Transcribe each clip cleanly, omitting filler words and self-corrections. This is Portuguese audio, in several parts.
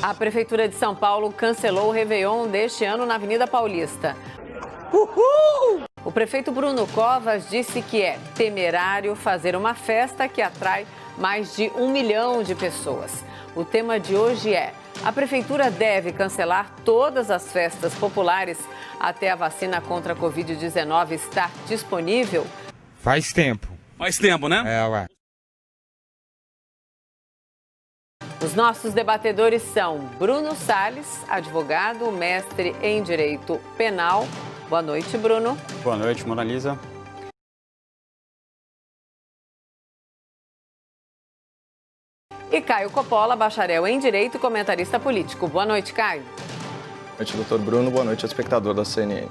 A Prefeitura de São Paulo cancelou o Réveillon deste ano na Avenida Paulista. Uhul! O prefeito Bruno Covas disse que é temerário fazer uma festa que atrai mais de 1 milhão de pessoas. O tema de hoje é: a Prefeitura deve cancelar todas as festas populares até a vacina contra a Covid-19 estar disponível? Faz tempo. Faz tempo, né? Ué. Os nossos debatedores são Bruno Salles, advogado, mestre em Direito Penal. Boa noite, Bruno. Boa noite, Mona Lisa. E Caio Coppola, bacharel em Direito e comentarista político. Boa noite, Caio. Boa noite, doutor Bruno. Boa noite, espectador da CNN.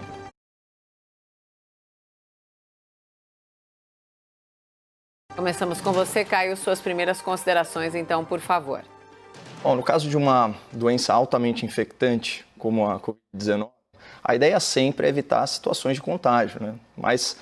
Começamos com você, Caio. Suas primeiras considerações, então, por favor. Bom, no caso de uma doença altamente infectante, como a Covid-19, a ideia sempre é evitar situações de contágio, né? Mais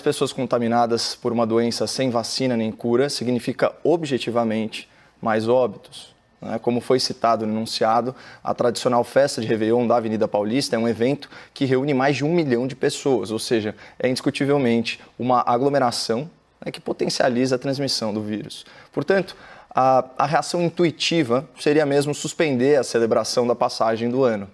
pessoas contaminadas por uma doença sem vacina nem cura significa, objetivamente, mais óbitos. Como foi citado no enunciado, a tradicional festa de Réveillon da Avenida Paulista é um evento que reúne mais de 1 milhão de pessoas, ou seja, é indiscutivelmente uma aglomeração que potencializa a transmissão do vírus. Portanto, a reação intuitiva seria mesmo suspender a celebração da passagem do ano.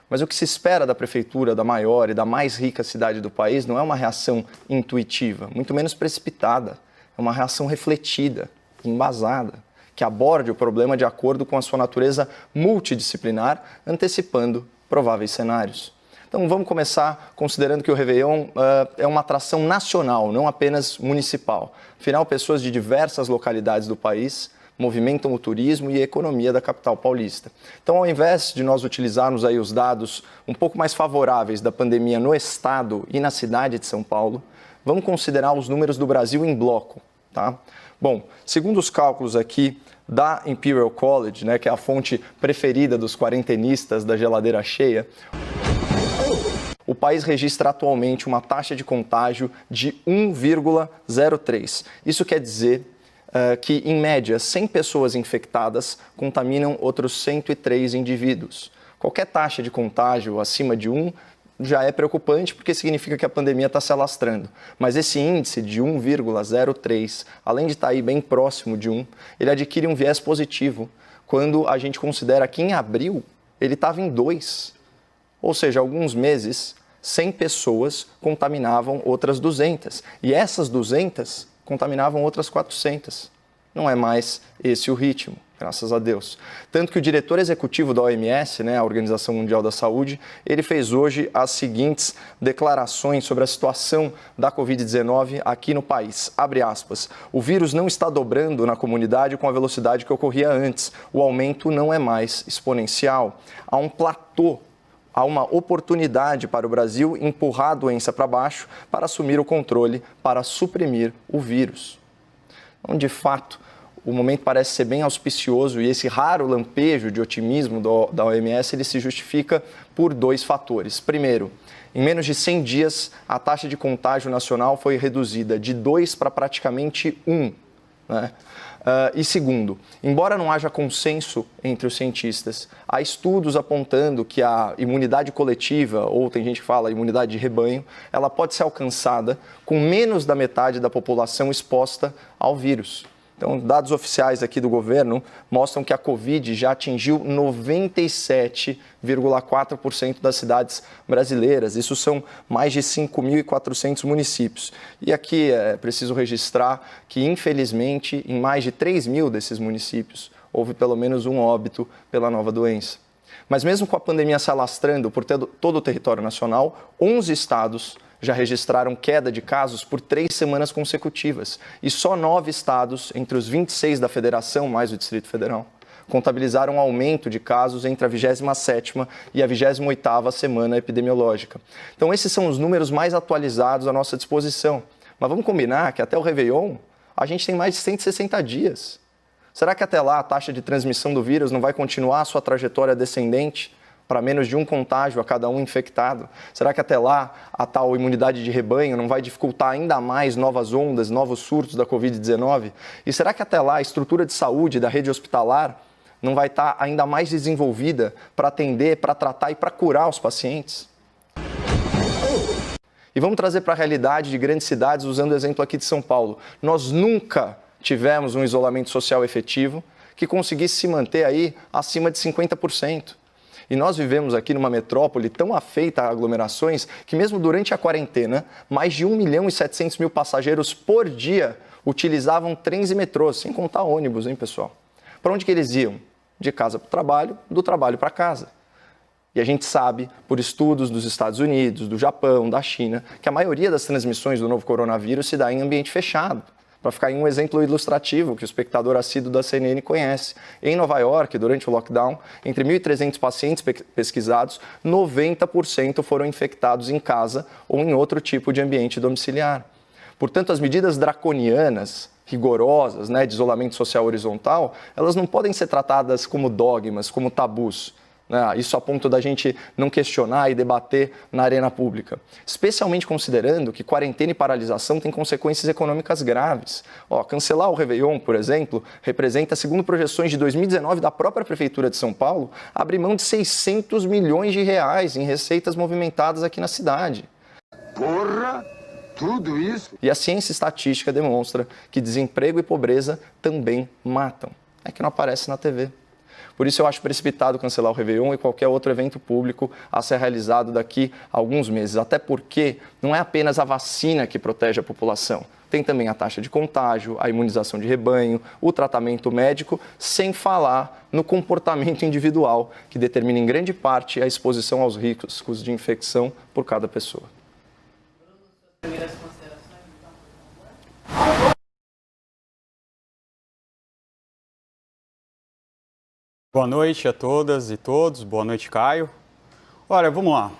Mas o que se espera da prefeitura da maior e da mais rica cidade do país não é uma reação intuitiva, muito menos precipitada. É uma reação refletida, embasada, que aborde o problema de acordo com a sua natureza multidisciplinar, antecipando prováveis cenários. Então vamos começar considerando que o Réveillon é uma atração nacional, não apenas municipal. Afinal, pessoas de diversas localidades do país movimentam o turismo e a economia da capital paulista. Então, ao invés de nós utilizarmos aí os dados um pouco mais favoráveis da pandemia no estado e na cidade de São Paulo, vamos considerar os números do Brasil em bloco, tá? Bom, segundo os cálculos aqui da Imperial College, que é a fonte preferida dos quarentenistas da geladeira cheia, o país registra atualmente uma taxa de contágio de 1,03. Isso quer dizer que, em média, 100 pessoas infectadas contaminam outros 103 indivíduos. Qualquer taxa de contágio acima de 1 já é preocupante, porque significa que a pandemia está se alastrando. Mas esse índice de 1,03, além de estar aí bem próximo de 1, ele adquire um viés positivo quando a gente considera que em abril ele estava em 2. Ou seja, alguns meses, 100 pessoas contaminavam outras 200. E essas 200 contaminavam outras 400. Não é mais esse o ritmo, graças a Deus. Tanto que o diretor executivo da OMS, a Organização Mundial da Saúde, ele fez hoje as seguintes declarações sobre a situação da Covid-19 aqui no país. Abre aspas. O vírus não está dobrando na comunidade com a velocidade que ocorria antes. O aumento não é mais exponencial. Há um platô. Há uma oportunidade para o Brasil empurrar a doença para baixo para assumir o controle, para suprimir o vírus. Então, de fato, o momento parece ser bem auspicioso e esse raro lampejo de otimismo da OMS ele se justifica por 2 fatores. Primeiro, em menos de 100 dias, a taxa de contágio nacional foi reduzida de 2 para praticamente 1. E segundo, embora não haja consenso entre os cientistas, há estudos apontando que a imunidade coletiva, ou tem gente que fala imunidade de rebanho, ela pode ser alcançada com menos da metade da população exposta ao vírus. Então, dados oficiais aqui do governo mostram que a Covid já atingiu 97,4% das cidades brasileiras. Isso são mais de 5.400 municípios. E aqui é preciso registrar que, infelizmente, em mais de 3.000 desses municípios, houve pelo menos um óbito pela nova doença. Mas mesmo com a pandemia se alastrando por todo o território nacional, 11 estados já registraram queda de casos por 3 semanas consecutivas. E só 9 estados, entre os 26 da federação, mais o Distrito Federal, contabilizaram um aumento de casos entre a 27ª e a 28ª semana epidemiológica. Então, esses são os números mais atualizados à nossa disposição. Mas vamos combinar que até o Réveillon, a gente tem mais de 160 dias. Será que até lá a taxa de transmissão do vírus não vai continuar a sua trajetória descendente para menos de um contágio a cada um infectado? Será que até lá a tal imunidade de rebanho não vai dificultar ainda mais novas ondas, novos surtos da Covid-19? E será que até lá a estrutura de saúde da rede hospitalar não vai estar ainda mais desenvolvida para atender, para tratar e para curar os pacientes? E vamos trazer para a realidade de grandes cidades, usando o exemplo aqui de São Paulo. Nós nunca tivemos um isolamento social efetivo que conseguisse se manter aí acima de 50%. E nós vivemos aqui numa metrópole tão afeita a aglomerações que mesmo durante a quarentena, mais de 1.700.000 passageiros por dia utilizavam trens e metrôs, sem contar ônibus, hein, pessoal? Para onde que eles iam? De casa para o trabalho, do trabalho para casa. E a gente sabe, por estudos dos Estados Unidos, do Japão, da China, que a maioria das transmissões do novo coronavírus se dá em ambiente fechado. Para ficar em um exemplo ilustrativo que o espectador assíduo da CNN conhece. Em Nova York, durante o lockdown, entre 1.300 pacientes pesquisados, 90% foram infectados em casa ou em outro tipo de ambiente domiciliar. Portanto, as medidas draconianas, rigorosas, de isolamento social horizontal, elas não podem ser tratadas como dogmas, como tabus. Isso a ponto da gente não questionar e debater na arena pública. Especialmente considerando que quarentena e paralisação têm consequências econômicas graves. Cancelar o Réveillon, por exemplo, representa, segundo projeções de 2019 da própria Prefeitura de São Paulo, abrir mão de 600 milhões de reais em receitas movimentadas aqui na cidade. Porra! Tudo isso? E a ciência estatística demonstra que desemprego e pobreza também matam. É que não aparece na TV. Por isso eu acho precipitado cancelar o Réveillon e qualquer outro evento público a ser realizado daqui a alguns meses. Até porque não é apenas a vacina que protege a população. Tem também a taxa de contágio, a imunização de rebanho, o tratamento médico, sem falar no comportamento individual, que determina em grande parte a exposição aos riscos de infecção por cada pessoa. Boa noite a todas e todos, boa noite, Caio. Olha, vamos lá.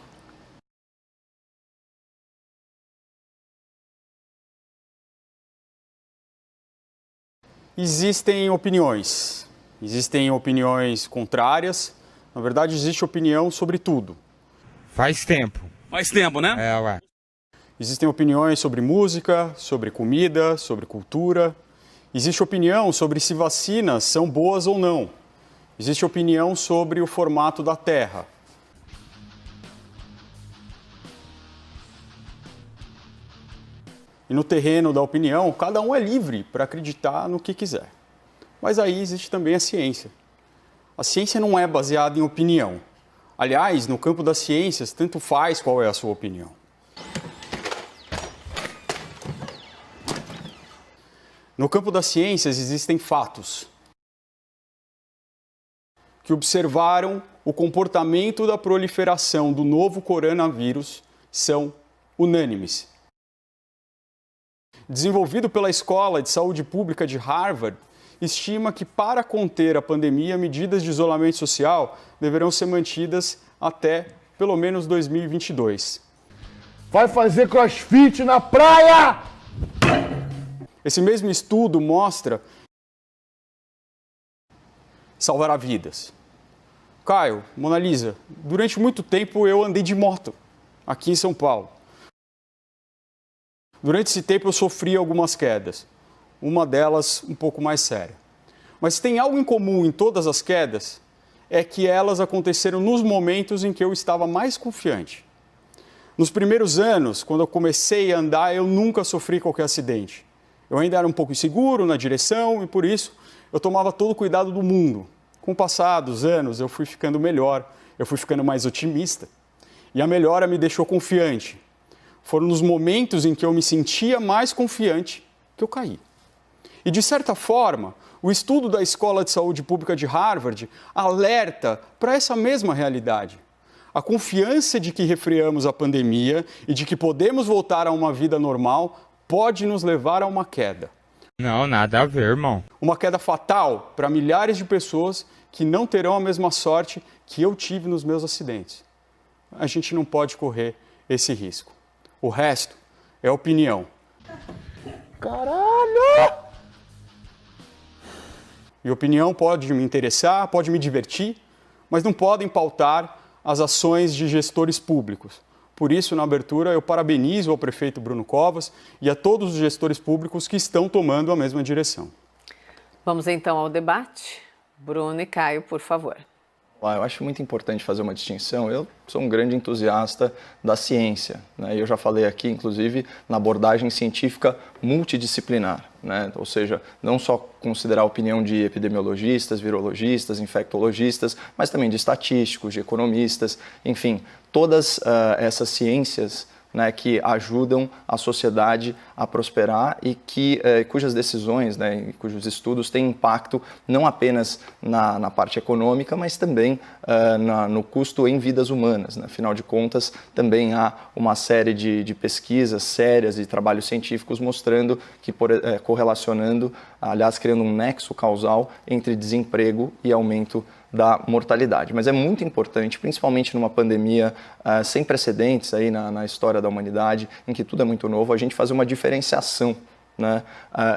Existem opiniões contrárias, na verdade existe opinião sobre tudo. Faz tempo. Faz tempo, né? Ué. Existem opiniões sobre música, sobre comida, sobre cultura. Existe opinião sobre se vacinas são boas ou não. Existe opinião sobre o formato da Terra. E no terreno da opinião, cada um é livre para acreditar no que quiser. Mas aí existe também a ciência. A ciência não é baseada em opinião. Aliás, no campo das ciências, tanto faz qual é a sua opinião. No campo das ciências existem fatos que observaram o comportamento da proliferação do novo coronavírus são unânimes. Desenvolvido pela Escola de Saúde Pública de Harvard, estima que para conter a pandemia, medidas de isolamento social deverão ser mantidas até pelo menos 2022. Vai fazer crossfit na praia! Esse mesmo estudo mostra salvará vidas. Caio, Mona Lisa, durante muito tempo eu andei de moto aqui em São Paulo. Durante esse tempo eu sofri algumas quedas, uma delas um pouco mais séria. Mas tem algo em comum em todas as quedas, é que elas aconteceram nos momentos em que eu estava mais confiante. Nos primeiros anos, quando eu comecei a andar, eu nunca sofri qualquer acidente. Eu ainda era um pouco inseguro na direção e por isso eu tomava todo o cuidado do mundo. Com o passar dos anos, eu fui ficando melhor, eu fui ficando mais otimista. E a melhora me deixou confiante. Foram nos momentos em que eu me sentia mais confiante que eu caí. E, de certa forma, o estudo da Escola de Saúde Pública de Harvard alerta para essa mesma realidade. A confiança de que refreamos a pandemia e de que podemos voltar a uma vida normal pode nos levar a uma queda. Não, nada a ver, irmão. Uma queda fatal para milhares de pessoas que não terão a mesma sorte que eu tive nos meus acidentes. A gente não pode correr esse risco. O resto é opinião. Caralho! E opinião pode me interessar, pode me divertir, mas não podem pautar as ações de gestores públicos. Por isso, na abertura, eu parabenizo ao prefeito Bruno Covas e a todos os gestores públicos que estão tomando a mesma direção. Vamos então ao debate. Bruno e Caio, por favor. Eu acho muito importante fazer uma distinção. Eu sou um grande entusiasta da ciência, né? Eu já falei aqui, inclusive, na abordagem científica multidisciplinar, né? Ou seja, não só considerar a opinião de epidemiologistas, virologistas, infectologistas, mas também de estatísticos, de economistas, enfim, todas essas ciências, né, que ajudam a sociedade a prosperar e cujas decisões, né, cujos estudos têm impacto não apenas na parte econômica, mas também no custo em vidas humanas, né? Afinal de contas, também há uma série de pesquisas sérias e trabalhos científicos mostrando que, correlacionando, aliás, criando um nexo causal entre desemprego e aumento da mortalidade. Mas é muito importante, principalmente numa pandemia sem precedentes aí na história da humanidade, em que tudo é muito novo, a gente fazer uma diferenciação, né,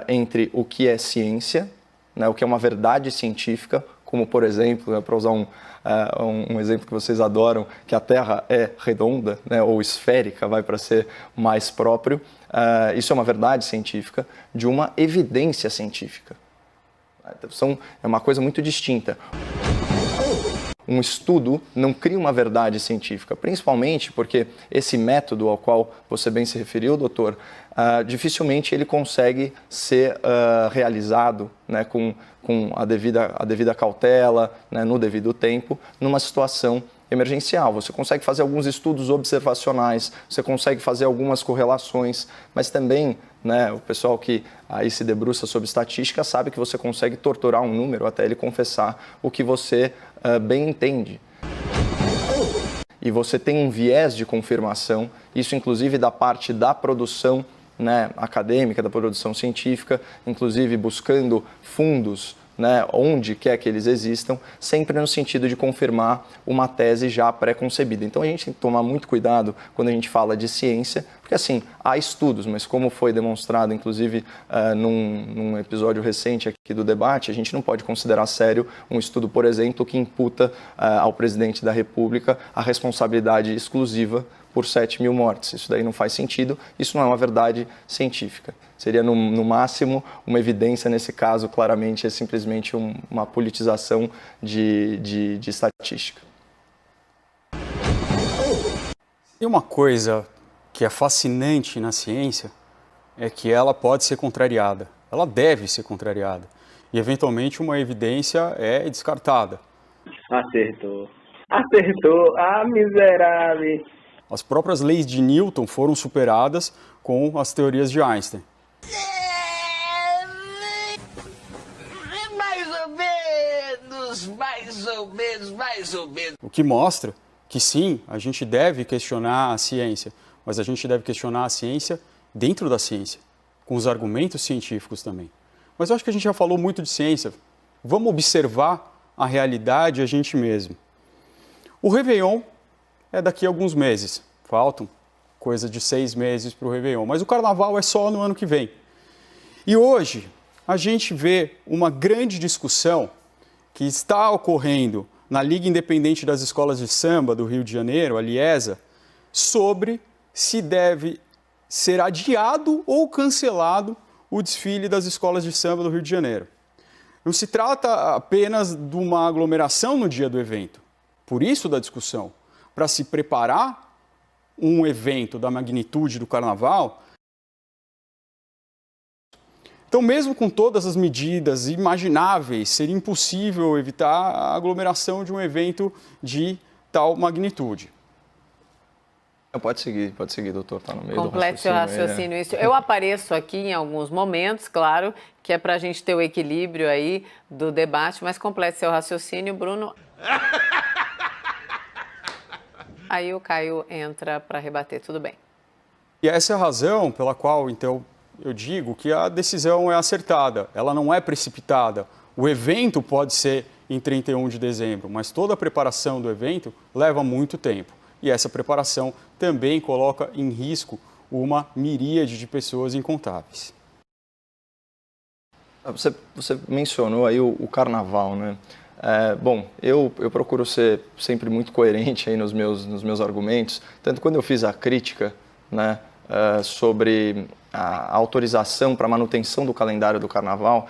entre o que é ciência, né, o que é uma verdade científica, como, por exemplo, né, para usar um exemplo que vocês adoram, que a Terra é redonda, né, ou esférica, vai para ser mais próprio. Isso é uma verdade científica, de uma evidência científica. É uma coisa muito distinta. Um estudo não cria uma verdade científica, principalmente porque esse método ao qual você bem se referiu, doutor, dificilmente ele consegue ser realizado, né, com a devida cautela, né, no devido tempo, numa situação emergencial. Você consegue fazer alguns estudos observacionais, você consegue fazer algumas correlações, mas também, né, o pessoal que aí se debruça sobre estatística sabe que você consegue torturar um número até ele confessar o que você bem entende. E você tem um viés de confirmação, isso inclusive da parte da produção, né, acadêmica, da produção científica, inclusive buscando fundos, né, onde quer que eles existam, sempre no sentido de confirmar uma tese já pré-concebida. Então a gente tem que tomar muito cuidado quando a gente fala de ciência, porque assim, há estudos, mas como foi demonstrado, inclusive num episódio recente aqui do debate, a gente não pode considerar sério um estudo, por exemplo, que imputa ao presidente da República a responsabilidade exclusiva por 7 mil mortes. Isso daí não faz sentido, isso não é uma verdade científica. Seria, no máximo, uma evidência, nesse caso, claramente, é simplesmente uma politização de estatística. E uma coisa que é fascinante na ciência é que ela pode ser contrariada, ela deve ser contrariada. E, eventualmente, uma evidência é descartada. Acertou, miserável! As próprias leis de Newton foram superadas com as teorias de Einstein. Mais ou menos. O que mostra que sim, a gente deve questionar a ciência, mas a gente deve questionar a ciência dentro da ciência, com os argumentos científicos também. Mas eu acho que a gente já falou muito de ciência. Vamos observar a realidade a gente mesmo. O Réveillon é daqui a alguns meses. Faltam coisa de 6 meses para o Réveillon. Mas o Carnaval é só no ano que vem. E hoje a gente vê uma grande discussão que está ocorrendo na Liga Independente das Escolas de Samba do Rio de Janeiro, a Liesa, sobre se deve ser adiado ou cancelado o desfile das escolas de samba do Rio de Janeiro. Não se trata apenas de uma aglomeração no dia do evento. Por isso da discussão, para se preparar um evento da magnitude do Carnaval. Então, mesmo com todas as medidas imagináveis, seria impossível evitar a aglomeração de um evento de tal magnitude. Pode seguir, doutor, está no meio Complete seu raciocínio. Isso. Eu apareço aqui em alguns momentos, claro, que é para a gente ter o equilíbrio aí do debate, mas complete seu raciocínio, Bruno. Aí o Caio entra para rebater, tudo bem. E essa é a razão pela qual, então, eu digo que a decisão é acertada, ela não é precipitada. O evento pode ser em 31 de dezembro, mas toda a preparação do evento leva muito tempo. E essa preparação também coloca em risco uma miríade de pessoas incontáveis. Você mencionou aí o Carnaval, né? Bom, eu procuro ser sempre muito coerente aí nos meus argumentos, tanto quando eu fiz a crítica, né, sobre a autorização para a manutenção do calendário do Carnaval,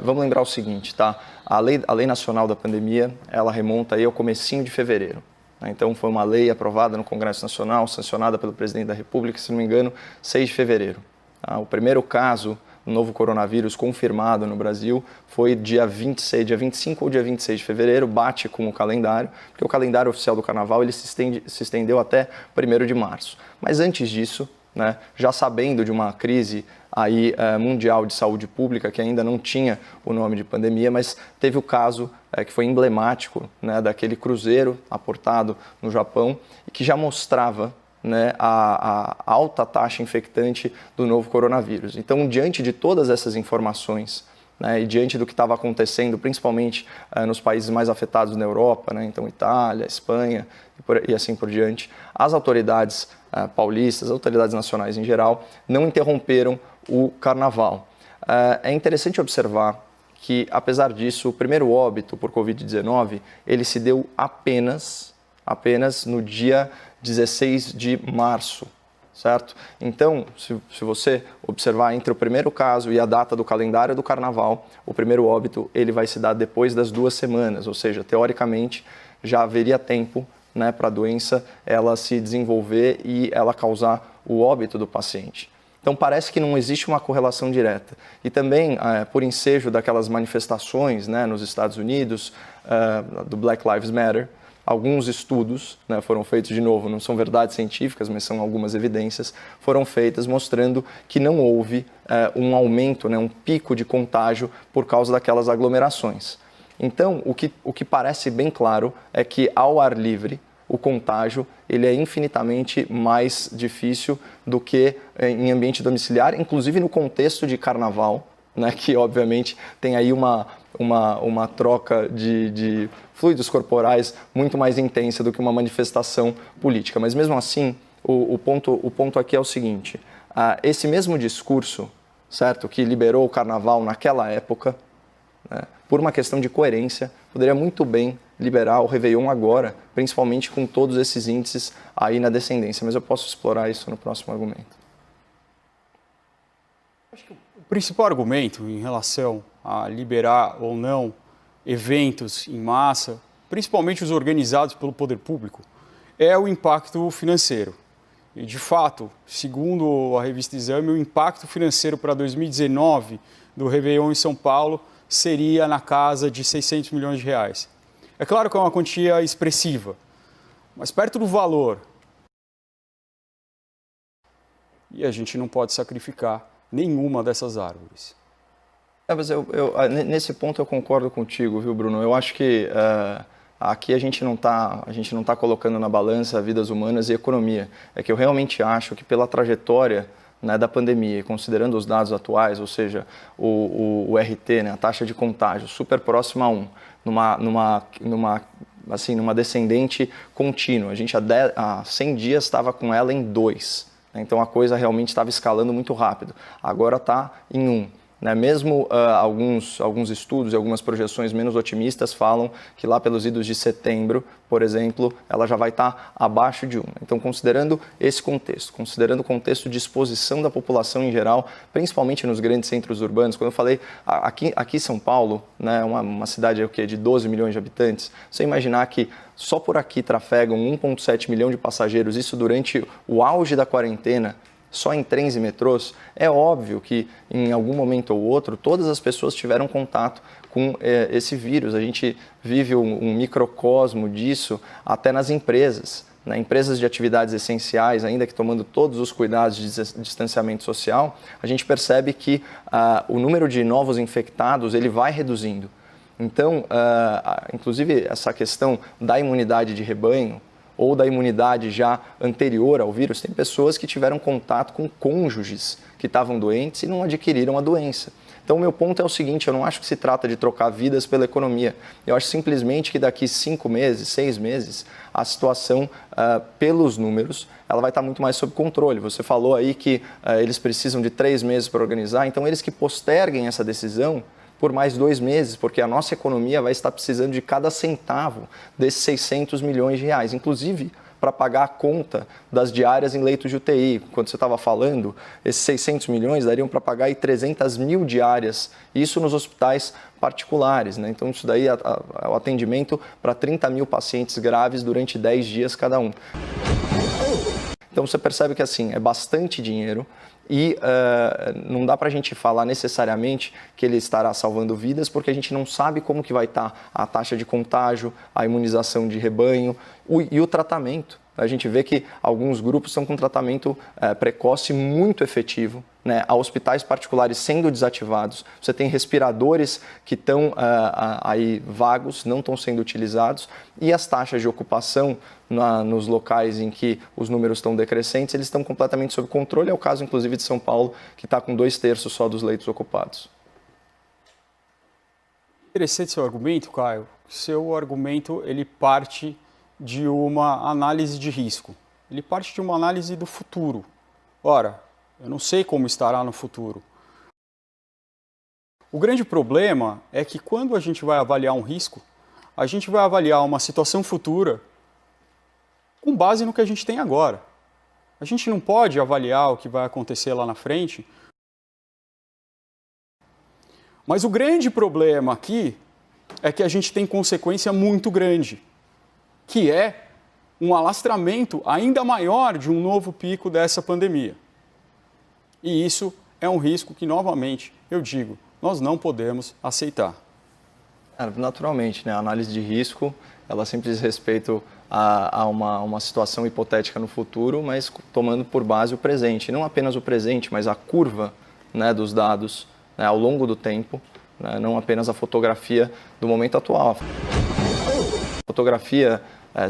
vamos lembrar o seguinte, tá? A lei nacional da pandemia, ela remonta aí ao comecinho de fevereiro. Então, foi uma lei aprovada no Congresso Nacional, sancionada pelo presidente da República, se não me engano, 6 de fevereiro. O primeiro caso do novo coronavírus confirmado no Brasil foi dia 25 ou dia 26 de fevereiro, bate com o calendário, porque o calendário oficial do Carnaval ele se estendeu até 1º de março. Mas antes disso, né, já sabendo de uma crise aí, mundial de saúde pública, que ainda não tinha o nome de pandemia, mas teve o caso que foi emblemático, né, daquele cruzeiro aportado no Japão e que já mostrava, né, a alta taxa infectante do novo coronavírus. Então, diante de todas essas informações, né, e diante do que estava acontecendo, principalmente nos países mais afetados na Europa, né, então Itália, Espanha e assim por diante, as autoridades paulistas, as autoridades nacionais em geral, não interromperam o carnaval. É interessante observar que, apesar disso, o primeiro óbito por Covid-19, ele se deu apenas no dia 16 de março, certo? Então, se você observar entre o primeiro caso e a data do calendário do carnaval, o primeiro óbito ele vai se dar depois das 2 semanas, ou seja, teoricamente já haveria tempo, né, para a doença ela se desenvolver e ela causar o óbito do paciente. Então parece que não existe uma correlação direta. E também, por ensejo daquelas manifestações, né, nos Estados Unidos, do Black Lives Matter, alguns estudos, né, foram feitos, de novo, não são verdades científicas, mas são algumas evidências, foram feitas mostrando que não houve um aumento, né, um pico de contágio por causa daquelas aglomerações. Então, o que parece bem claro é que ao ar livre, o contágio ele é infinitamente mais difícil do que em ambiente domiciliar, inclusive no contexto de carnaval, né, que obviamente tem aí uma troca de fluidos corporais muito mais intensa do que uma manifestação política. Mas mesmo assim, o ponto aqui é o seguinte, esse mesmo discurso, certo, que liberou o carnaval naquela época, né, por uma questão de coerência, poderia muito bem liberar o Réveillon agora, principalmente com todos esses índices aí na descendência. Mas eu posso explorar isso no próximo argumento. Acho que o principal argumento em relação a liberar ou não eventos em massa, principalmente os organizados pelo poder público, é o impacto financeiro. E, de fato, segundo a revista Exame, o impacto financeiro para 2019 do Réveillon em São Paulo seria na casa de 600 milhões de reais. É claro que é uma quantia expressiva, mas perto do valor. E a gente não pode sacrificar nenhuma dessas árvores. Mas nesse ponto eu concordo contigo, viu, Bruno? Eu acho que aqui a gente não tá colocando na balança vidas humanas e economia. É que eu realmente acho que pela trajetória, né, da pandemia, e considerando os dados atuais, ou seja, o RT, né, a taxa de contágio super próxima a 1, numa descendente contínua. A gente há 100 dias estava com ela em 2. Né, então a coisa realmente estava escalando muito rápido. Agora está em 1. Né? Mesmo alguns estudos e algumas projeções menos otimistas falam que lá pelos idos de setembro, por exemplo, ela já vai estar abaixo de 1. Então, considerando esse contexto, considerando o contexto de exposição da população em geral, principalmente nos grandes centros urbanos, quando eu falei aqui em São Paulo, né, uma cidade de 12 milhões de habitantes, você imaginar que só por aqui trafegam 1,7 milhão de passageiros, isso durante o auge da quarentena, só em trens e metrôs, é óbvio que em algum momento ou outro todas as pessoas tiveram contato com esse vírus. A gente vive um microcosmo disso até nas empresas. Né? Empresas de atividades essenciais, ainda que tomando todos os cuidados de distanciamento social, a gente percebe que o número de novos infectados ele vai reduzindo. Então, inclusive essa questão da imunidade de rebanho, ou da imunidade já anterior ao vírus, tem pessoas que tiveram contato com cônjuges que estavam doentes e não adquiriram a doença. Então, o meu ponto é o seguinte, eu não acho que se trata de trocar vidas pela economia. Eu acho simplesmente que daqui 5 meses, 6 meses, a situação, pelos números, ela vai estar muito mais sob controle. Você falou aí que eles precisam de 3 meses para organizar, então eles que posterguem essa decisão por mais 2 meses, porque a nossa economia vai estar precisando de cada centavo desses 600 milhões de reais. Inclusive, para pagar a conta das diárias em leitos de UTI. Quando você estava falando, esses 600 milhões dariam para pagar aí 300 mil diárias, isso nos hospitais particulares, né? Então isso daí é o atendimento para 30 mil pacientes graves durante 10 dias cada um. Então você percebe que assim, é bastante dinheiro e não dá para a gente falar necessariamente que ele estará salvando vidas, porque a gente não sabe como que vai estar a taxa de contágio, a imunização de rebanho e o tratamento. A gente vê que alguns grupos estão com tratamento precoce muito efetivo, né? Há hospitais particulares sendo desativados, você tem respiradores que estão aí vagos, não estão sendo utilizados, e as taxas de ocupação nos locais em que os números estão decrescentes, eles estão completamente sob controle. É o caso, inclusive, de São Paulo, que está com 2/3 só dos leitos ocupados. Interessante seu argumento, Caio. Seu argumento, ele parte de uma análise de risco. Ele parte de uma análise do futuro. Ora, eu não sei como estará no futuro. O grande problema é que quando a gente vai avaliar um risco, a gente vai avaliar uma situação futura com base no que a gente tem agora. A gente não pode avaliar o que vai acontecer lá na frente. Mas o grande problema aqui é que a gente tem consequência muito grande, que é um alastramento ainda maior de um novo pico dessa pandemia. E isso é um risco que, novamente, eu digo, nós não podemos aceitar. Naturalmente, né? A análise de risco, ela sempre diz respeito a uma situação hipotética no futuro, mas tomando por base o presente. Não apenas o presente, mas a curva, né, dos dados, né, ao longo do tempo, né, não apenas a fotografia do momento atual. A fotografia,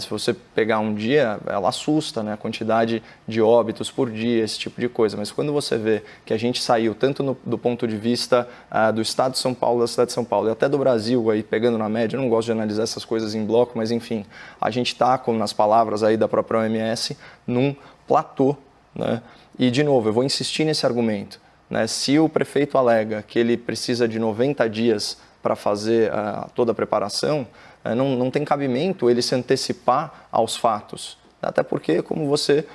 se você pegar um dia, ela assusta, né? A quantidade de óbitos por dia, esse tipo de coisa. Mas quando você vê que a gente saiu, tanto do ponto de vista do estado de São Paulo, da cidade de São Paulo, e até do Brasil, aí, pegando na média, eu não gosto de analisar essas coisas em bloco, mas enfim, a gente está, como nas palavras aí da própria OMS, num platô, né? E, de novo, eu vou insistir nesse argumento, né? Se o prefeito alega que ele precisa de 90 dias para fazer toda a preparação, não tem cabimento ele se antecipar aos fatos. Até porque, como você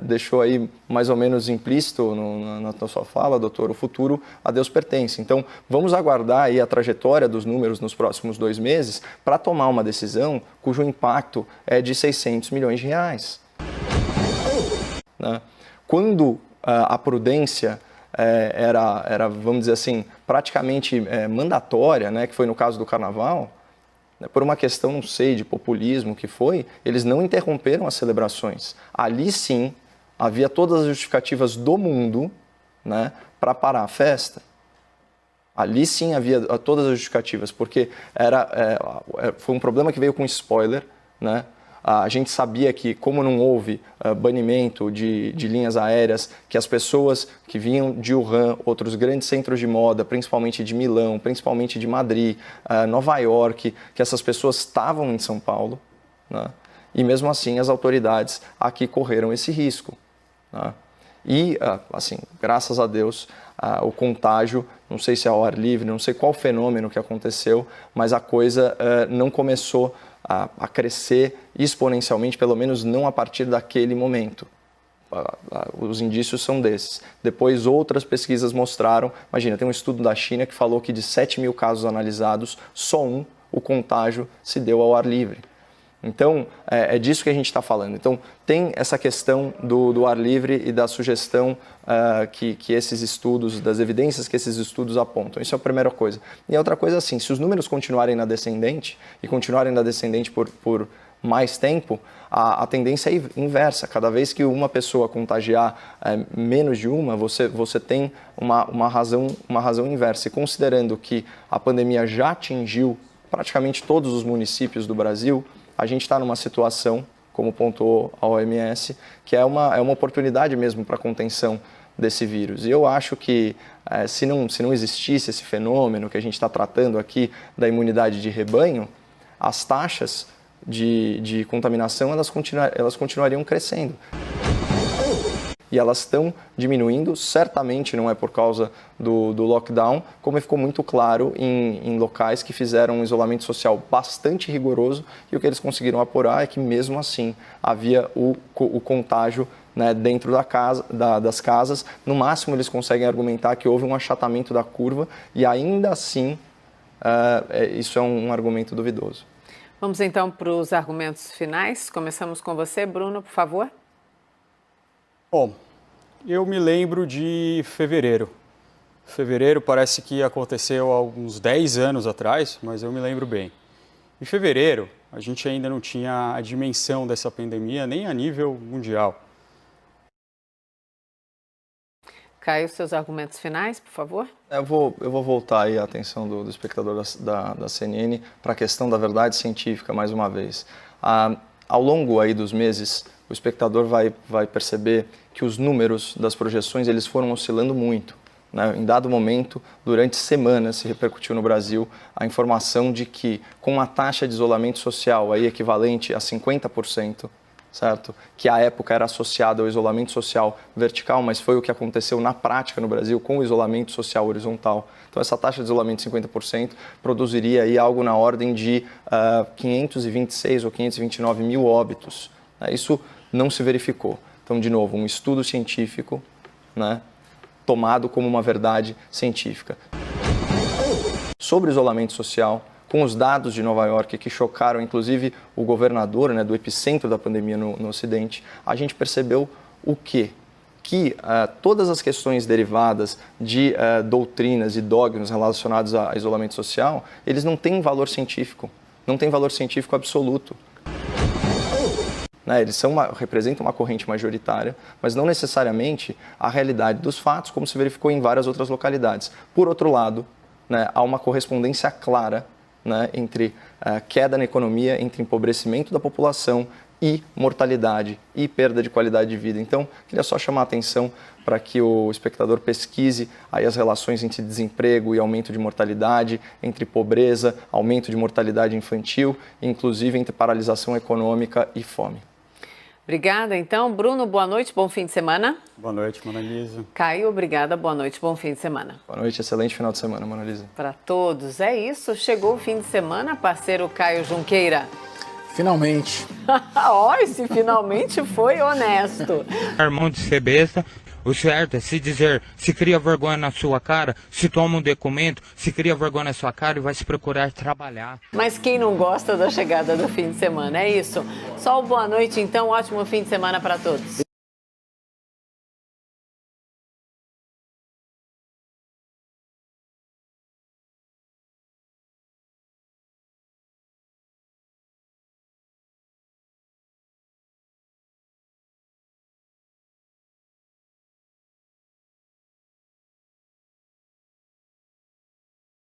deixou aí mais ou menos implícito na sua fala, doutor, o futuro a Deus pertence. Então, vamos aguardar aí a trajetória dos números nos próximos 2 meses para tomar uma decisão cujo impacto é de 600 milhões de reais. Né? Quando a prudência era, vamos dizer assim, praticamente mandatória, né, que foi no caso do Carnaval, por uma questão, não sei, de populismo que foi, eles não interromperam as celebrações. Ali sim, havia todas as justificativas do mundo, né, para parar a festa. Ali sim havia todas as justificativas, porque foi um problema que veio com spoiler, né? A gente sabia que, como não houve banimento de linhas aéreas, que as pessoas que vinham de Wuhan, outros grandes centros de moda, principalmente de Milão, principalmente de Madrid, Nova York, que essas pessoas estavam em São Paulo, né? E mesmo assim as autoridades aqui correram esse risco, né? E, assim, graças a Deus, o contágio, não sei se é ao ar livre, não sei qual fenômeno que aconteceu, mas a coisa não começou a crescer exponencialmente, pelo menos não a partir daquele momento. Os indícios são desses. Depois outras pesquisas mostraram, imagina, tem um estudo da China que falou que de 7 mil casos analisados, só o contágio se deu ao ar livre. Então, é disso que a gente está falando. Então, tem essa questão do ar livre e da sugestão que esses estudos, das evidências que esses estudos apontam. Isso é a primeira coisa. E a outra coisa, assim, se os números continuarem na descendente, e continuarem na descendente por mais tempo, a tendência é inversa. Cada vez que uma pessoa contagiar menos de uma, você tem uma razão inversa. E considerando que a pandemia já atingiu praticamente todos os municípios do Brasil, a gente está numa situação, como pontuou a OMS, que é uma oportunidade mesmo para a contenção desse vírus. E eu acho que se não existisse esse fenômeno que a gente está tratando aqui da imunidade de rebanho, as taxas de contaminação elas continuariam crescendo. E elas estão diminuindo, certamente não é por causa do lockdown, como ficou muito claro em locais que fizeram um isolamento social bastante rigoroso, e o que eles conseguiram apurar é que mesmo assim havia o contágio, né, dentro das casas. No máximo eles conseguem argumentar que houve um achatamento da curva, e ainda assim isso é um argumento duvidoso. Vamos então para os argumentos finais. Começamos com você, Bruno, por favor. Bom, eu me lembro de fevereiro. Fevereiro parece que aconteceu há uns 10 anos atrás, mas eu me lembro bem. Em fevereiro, a gente ainda não tinha a dimensão dessa pandemia, nem a nível mundial. Caio, seus argumentos finais, por favor. Eu vou voltar aí a atenção do espectador da CNN para a questão da verdade científica, mais uma vez. Ao longo aí dos meses, o espectador vai perceber que os números das projeções eles foram oscilando muito, né? Em dado momento, durante semanas, se repercutiu no Brasil a informação de que, com a taxa de isolamento social aí equivalente a 50%, certo? Que à época era associado ao isolamento social vertical, mas foi o que aconteceu na prática no Brasil com o isolamento social horizontal. Então essa taxa de isolamento de 50% produziria aí algo na ordem de 526 ou 529 mil óbitos. Isso não se verificou. Então, de novo, um estudo científico, né, tomado como uma verdade científica. Sobre isolamento social, com os dados de Nova York que chocaram, inclusive, o governador, né, do epicentro da pandemia no Ocidente, a gente percebeu o quê? Que todas as questões derivadas de doutrinas e dogmas relacionados a isolamento social, eles não têm valor científico, não têm valor científico absoluto. Né, eles representam uma corrente majoritária, mas não necessariamente a realidade dos fatos, como se verificou em várias outras localidades. Por outro lado, né, há uma correspondência clara, né, entre queda na economia, entre empobrecimento da população e mortalidade e perda de qualidade de vida. Então, queria só chamar a atenção para que o espectador pesquise aí as relações entre desemprego e aumento de mortalidade, entre pobreza, aumento de mortalidade infantil, inclusive entre paralisação econômica e fome. Obrigada, então. Bruno, boa noite, bom fim de semana. Boa noite, Mona Lisa. Caio, obrigada, boa noite, bom fim de semana. Boa noite, excelente final de semana, Mona Lisa. Para todos, é isso. Chegou o fim de semana, parceiro Caio Junqueira. Finalmente. Ó, esse finalmente foi honesto. Irmão de ser besta, o certo é se dizer, se cria vergonha na sua cara, se toma um documento, se cria vergonha na sua cara e vai se procurar trabalhar. Mas quem não gosta da chegada do fim de semana, é isso. Só o boa noite, então, ótimo fim de semana para todos.